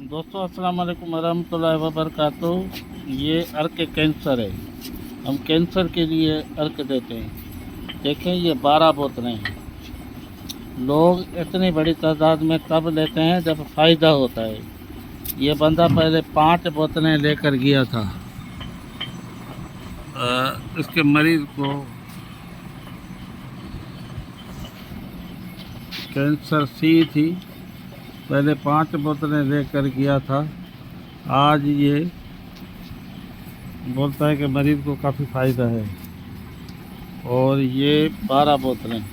दोस्तों अस्सलाम वालेकुम वरहमतुल्लाहि वबरकातुहू। ये अर्क कैंसर है। हम कैंसर के लिए अर्क देते हैं। देखें ये 12 बोतलें हैं। लोग इतनी बड़ी तादाद में तब लेते हैं जब फ़ायदा होता है। ये बंदा पहले 5 बोतलें लेकर गया था। इसके मरीज़ को कैंसर सी थी। पहले 5 बोतलें लेकर गया था। आज ये बोलता है कि मरीज़ को काफ़ी फ़ायदा है। और ये 12 बोतलें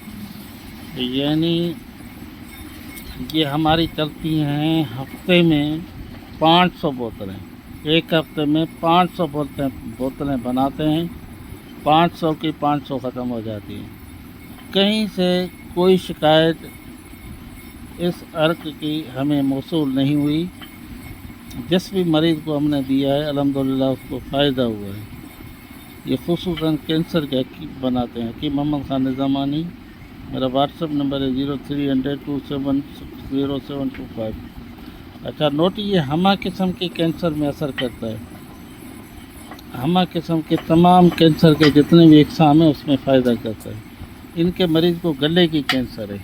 यानी ये हमारी चलती हैं हफ्ते में 500 बोतलें। एक हफ्ते में 500 बोतलें बनाते हैं। 500 की 500 ख़त्म हो जाती हैं। कहीं से कोई शिकायत इस अर्क की हमें मौसूल नहीं हुई। जिस भी मरीज़ को हमने दिया है अल्हम्दुलिल्लाह उसको फ़ायदा हुआ है। ये खुसूसन कैंसर के हकीम बनाते हैं, हकीम मोहम्मद खान निज़ामानी। मेरा व्हाट्सअप नंबर है 0300270725। अच्छा नोट, ये हमा किस्म के कैंसर में असर करता है। हमा किस्म के तमाम कैंसर के जितने भी अक़साम हैं उसमें फ़ायदा करता है। इनके मरीज़ को गले की कैंसर है।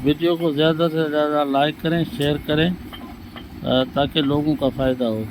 वीडियो को ज़्यादा से ज़्यादा लाइक करें, शेयर करें ताकि लोगों का फ़ायदा हो।